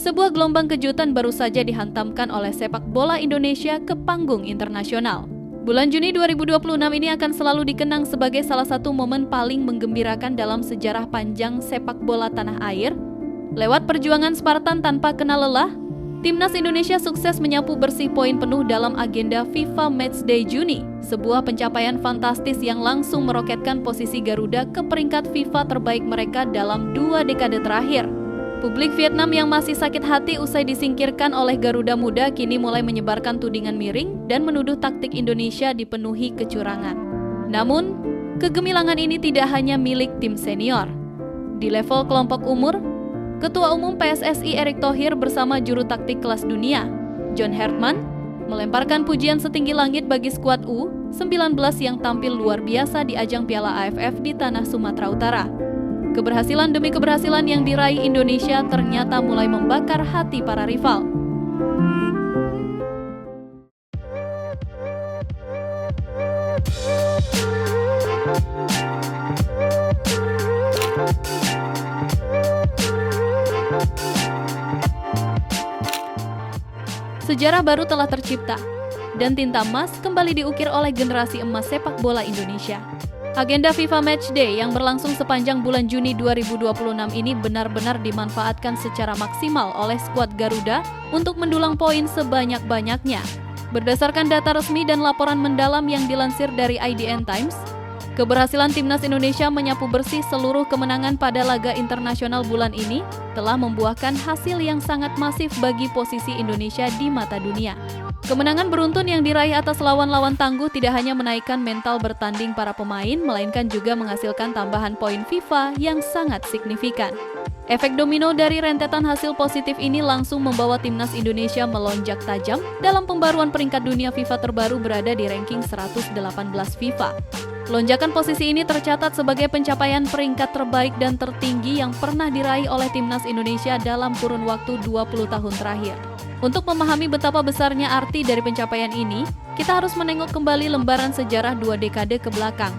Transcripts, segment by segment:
Sebuah gelombang kejutan baru saja dihantamkan oleh sepak bola Indonesia ke panggung internasional. Bulan Juni 2026 ini akan selalu dikenang sebagai salah satu momen paling menggembirakan dalam sejarah panjang sepak bola tanah air. Lewat perjuangan Spartan tanpa kenal lelah, Timnas Indonesia sukses menyapu bersih poin penuh dalam agenda FIFA Matchday Juni, sebuah pencapaian fantastis yang langsung meroketkan posisi Garuda ke peringkat FIFA terbaik mereka dalam 2 dekade terakhir. Publik Vietnam yang masih sakit hati usai disingkirkan oleh Garuda Muda kini mulai menyebarkan tudingan miring dan menuduh taktik Indonesia dipenuhi kecurangan. Namun, kegemilangan ini tidak hanya milik tim senior. Di level kelompok umur, Ketua Umum PSSI Erick Thohir bersama juru taktik kelas dunia, John Hertman, melemparkan pujian setinggi langit bagi skuad U19 yang tampil luar biasa di ajang Piala AFF di tanah Sumatera Utara. Keberhasilan demi keberhasilan yang diraih Indonesia ternyata mulai membakar hati para rival. Sejarah baru telah tercipta, dan tinta emas kembali diukir oleh generasi emas sepak bola Indonesia. Agenda FIFA Matchday yang berlangsung sepanjang bulan Juni 2026 ini benar-benar dimanfaatkan secara maksimal oleh skuad Garuda untuk mendulang poin sebanyak-banyaknya. Berdasarkan data resmi dan laporan mendalam yang dilansir dari IDN Times, keberhasilan Timnas Indonesia menyapu bersih seluruh kemenangan pada laga internasional bulan ini telah membuahkan hasil yang sangat masif bagi posisi Indonesia di mata dunia. Kemenangan beruntun yang diraih atas lawan-lawan tangguh tidak hanya menaikkan mental bertanding para pemain, melainkan juga menghasilkan tambahan poin FIFA yang sangat signifikan. Efek domino dari rentetan hasil positif ini langsung membawa Timnas Indonesia melonjak tajam dalam pembaruan peringkat dunia FIFA terbaru berada di ranking 118 FIFA. Lonjakan posisi ini tercatat sebagai pencapaian peringkat terbaik dan tertinggi yang pernah diraih oleh Timnas Indonesia dalam kurun waktu 20 tahun terakhir. Untuk memahami betapa besarnya arti dari pencapaian ini, kita harus menengok kembali lembaran sejarah 2 dekade ke belakang.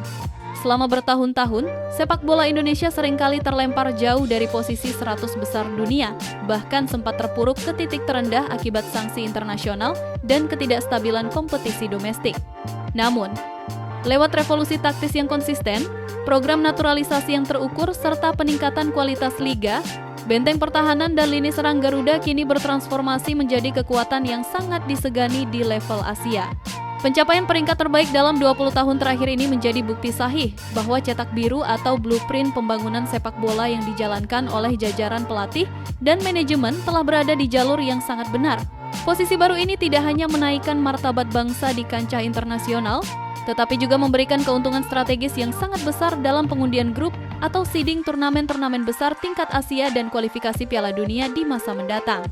Selama bertahun-tahun, sepak bola Indonesia seringkali terlempar jauh dari posisi 100 besar dunia, bahkan sempat terpuruk ke titik terendah akibat sanksi internasional dan ketidakstabilan kompetisi domestik. Namun, lewat revolusi taktis yang konsisten, program naturalisasi yang terukur, serta peningkatan kualitas liga, benteng pertahanan dan lini serang Garuda kini bertransformasi menjadi kekuatan yang sangat disegani di level Asia. Pencapaian peringkat terbaik dalam 20 tahun terakhir ini menjadi bukti sahih bahwa cetak biru atau blueprint pembangunan sepak bola yang dijalankan oleh jajaran pelatih dan manajemen telah berada di jalur yang sangat benar. Posisi baru ini tidak hanya menaikkan martabat bangsa di kancah internasional, tetapi juga memberikan keuntungan strategis yang sangat besar dalam pengundian grup atau seeding turnamen-turnamen besar tingkat Asia dan kualifikasi Piala Dunia di masa mendatang.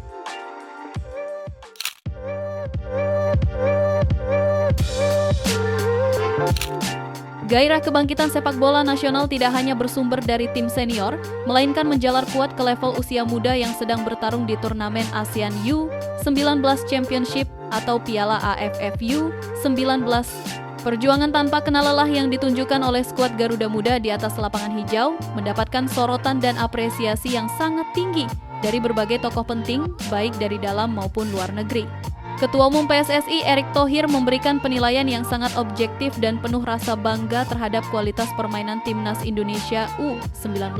Gairah kebangkitan sepak bola nasional tidak hanya bersumber dari tim senior, melainkan menjalar kuat ke level usia muda yang sedang bertarung di turnamen ASEAN U19 Championship atau Piala AFF U19. Perjuangan tanpa kenal lelah yang ditunjukkan oleh skuad Garuda Muda di atas lapangan hijau mendapatkan sorotan dan apresiasi yang sangat tinggi dari berbagai tokoh penting, baik dari dalam maupun luar negeri. Ketua Umum PSSI Erick Thohir memberikan penilaian yang sangat objektif dan penuh rasa bangga terhadap kualitas permainan Timnas Indonesia U19.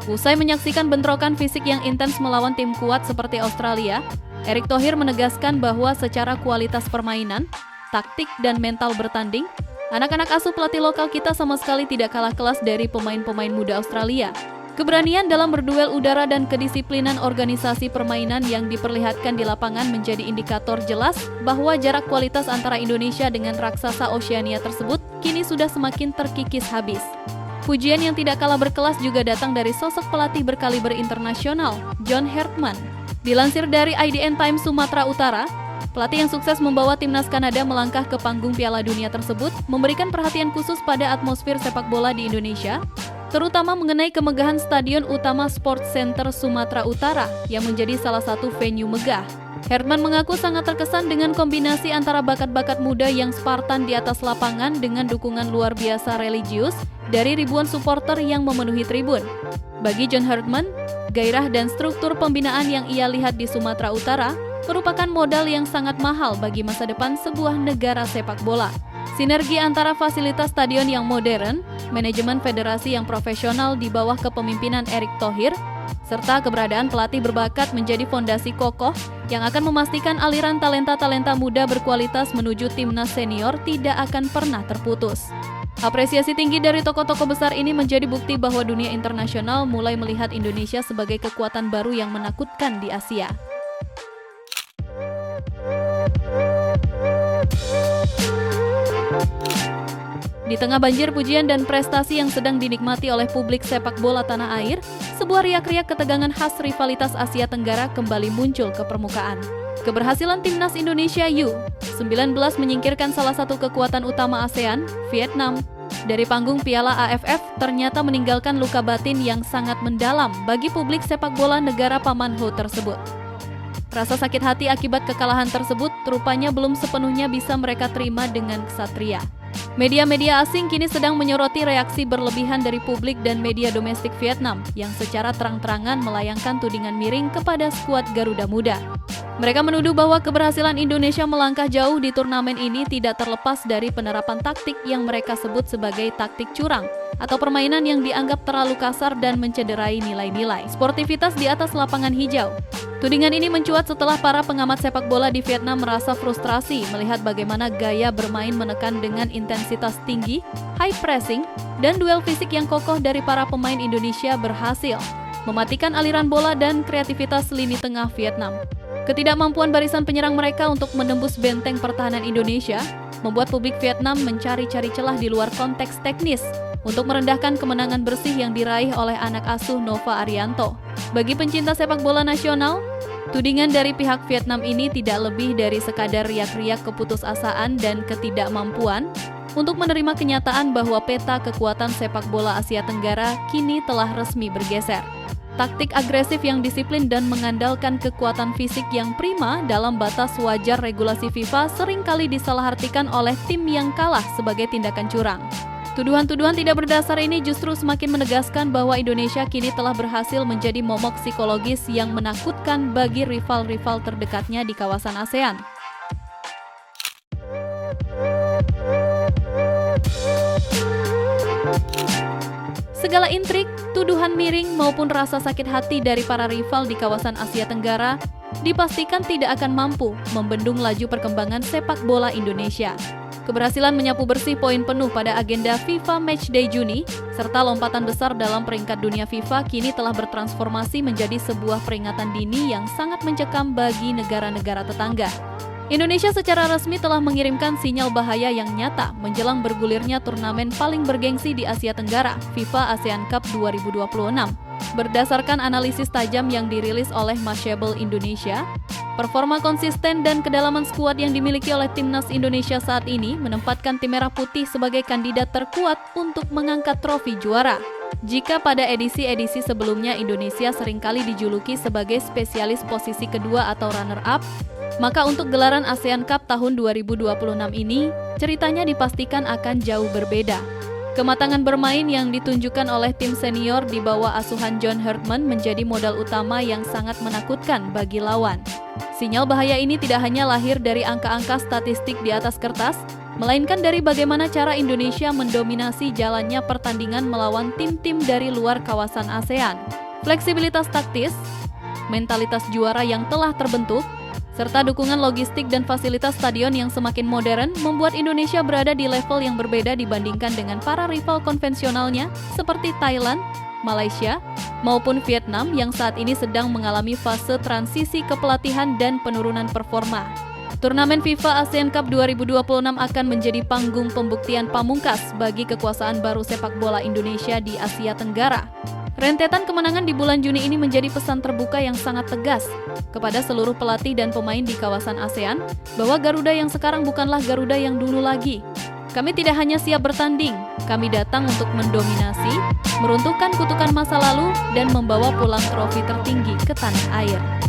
Usai menyaksikan bentrokan fisik yang intens melawan tim kuat seperti Australia, Erick Thohir menegaskan bahwa secara kualitas permainan, taktik dan mental bertanding, anak-anak asuh pelatih lokal kita sama sekali tidak kalah kelas dari pemain-pemain muda Australia. Keberanian dalam berduel udara dan kedisiplinan organisasi permainan yang diperlihatkan di lapangan menjadi indikator jelas bahwa jarak kualitas antara Indonesia dengan raksasa Oceania tersebut kini sudah semakin terkikis habis. Pujian yang tidak kalah berkelas juga datang dari sosok pelatih berkaliber internasional, John Hertman. Dilansir dari IDN Times Sumatera Utara, pelatih yang sukses membawa timnas Kanada melangkah ke panggung Piala Dunia tersebut memberikan perhatian khusus pada atmosfer sepak bola di Indonesia, terutama mengenai kemegahan Stadion Utama Sports Center Sumatera Utara yang menjadi salah satu venue megah. Hertman mengaku sangat terkesan dengan kombinasi antara bakat-bakat muda yang Spartan di atas lapangan dengan dukungan luar biasa religius dari ribuan supporter yang memenuhi tribun. Bagi John Hertman, gairah dan struktur pembinaan yang ia lihat di Sumatera Utara merupakan modal yang sangat mahal bagi masa depan sebuah negara sepak bola. Sinergi antara fasilitas stadion yang modern, manajemen federasi yang profesional di bawah kepemimpinan Erick Thohir, serta keberadaan pelatih berbakat menjadi fondasi kokoh yang akan memastikan aliran talenta-talenta muda berkualitas menuju timnas senior tidak akan pernah terputus. Apresiasi tinggi dari tokoh-tokoh besar ini menjadi bukti bahwa dunia internasional mulai melihat Indonesia sebagai kekuatan baru yang menakutkan di Asia. Di tengah banjir pujian dan prestasi yang sedang dinikmati oleh publik sepak bola tanah air, sebuah riak-riak ketegangan khas rivalitas Asia Tenggara kembali muncul ke permukaan. Keberhasilan timnas Indonesia U19 menyingkirkan salah satu kekuatan utama ASEAN, Vietnam, dari panggung Piala AFF ternyata meninggalkan luka batin yang sangat mendalam bagi publik sepak bola negara Paman Ho tersebut. Rasa sakit hati akibat kekalahan tersebut rupanya belum sepenuhnya bisa mereka terima dengan kesatria. Media-media asing kini sedang menyoroti reaksi berlebihan dari publik dan media domestik Vietnam yang secara terang-terangan melayangkan tudingan miring kepada skuad Garuda Muda. Mereka menuduh bahwa keberhasilan Indonesia melangkah jauh di turnamen ini tidak terlepas dari penerapan taktik yang mereka sebut sebagai taktik curang atau permainan yang dianggap terlalu kasar dan mencederai nilai-nilai sportivitas di atas lapangan hijau. Tudingan ini mencuat setelah para pengamat sepak bola di Vietnam merasa frustrasi melihat bagaimana gaya bermain menekan dengan intensitas tinggi, high pressing, dan duel fisik yang kokoh dari para pemain Indonesia berhasil mematikan aliran bola dan kreativitas lini tengah Vietnam. Ketidakmampuan barisan penyerang mereka untuk menembus benteng pertahanan Indonesia membuat publik Vietnam mencari-cari celah di luar konteks teknis untuk merendahkan kemenangan bersih yang diraih oleh anak asuh Nova Arianto. Bagi pencinta sepak bola nasional, tudingan dari pihak Vietnam ini tidak lebih dari sekadar riak-riak keputusasaan dan ketidakmampuan untuk menerima kenyataan bahwa peta kekuatan sepak bola Asia Tenggara kini telah resmi bergeser. Taktik agresif yang disiplin dan mengandalkan kekuatan fisik yang prima dalam batas wajar regulasi FIFA seringkali disalahartikan oleh tim yang kalah sebagai tindakan curang. Tuduhan-tuduhan tidak berdasar ini justru semakin menegaskan bahwa Indonesia kini telah berhasil menjadi momok psikologis yang menakutkan bagi rival-rival terdekatnya di kawasan ASEAN. Segala intrik, tuduhan miring maupun rasa sakit hati dari para rival di kawasan Asia Tenggara dipastikan tidak akan mampu membendung laju perkembangan sepak bola Indonesia. Keberhasilan menyapu bersih poin penuh pada agenda FIFA Matchday Juni, serta lompatan besar dalam peringkat dunia FIFA kini telah bertransformasi menjadi sebuah peringatan dini yang sangat mencekam bagi negara-negara tetangga. Indonesia secara resmi telah mengirimkan sinyal bahaya yang nyata menjelang bergulirnya turnamen paling bergengsi di Asia Tenggara, FIFA ASEAN Cup 2026. Berdasarkan analisis tajam yang dirilis oleh Mashable Indonesia, performa konsisten dan kedalaman skuad yang dimiliki oleh timnas Indonesia saat ini menempatkan tim merah putih sebagai kandidat terkuat untuk mengangkat trofi juara. Jika pada edisi-edisi sebelumnya Indonesia seringkali dijuluki sebagai spesialis posisi kedua atau runner-up, maka untuk gelaran ASEAN Cup tahun 2026 ini, ceritanya dipastikan akan jauh berbeda. Kematangan bermain yang ditunjukkan oleh tim senior di bawah asuhan John Herdman menjadi modal utama yang sangat menakutkan bagi lawan. Sinyal bahaya ini tidak hanya lahir dari angka-angka statistik di atas kertas, melainkan dari bagaimana cara Indonesia mendominasi jalannya pertandingan melawan tim-tim dari luar kawasan ASEAN. Fleksibilitas taktis, mentalitas juara yang telah terbentuk, serta dukungan logistik dan fasilitas stadion yang semakin modern membuat Indonesia berada di level yang berbeda dibandingkan dengan para rival konvensionalnya seperti Thailand, Malaysia, maupun Vietnam yang saat ini sedang mengalami fase transisi kepelatihan dan penurunan performa. Turnamen FIFA ASEAN Cup 2026 akan menjadi panggung pembuktian pamungkas bagi kekuasaan baru sepak bola Indonesia di Asia Tenggara. Rentetan kemenangan di bulan Juni ini menjadi pesan terbuka yang sangat tegas kepada seluruh pelatih dan pemain di kawasan ASEAN bahwa Garuda yang sekarang bukanlah Garuda yang dulu lagi. Kami tidak hanya siap bertanding, kami datang untuk mendominasi, meruntuhkan kutukan masa lalu, dan membawa pulang trofi tertinggi ke tanah air.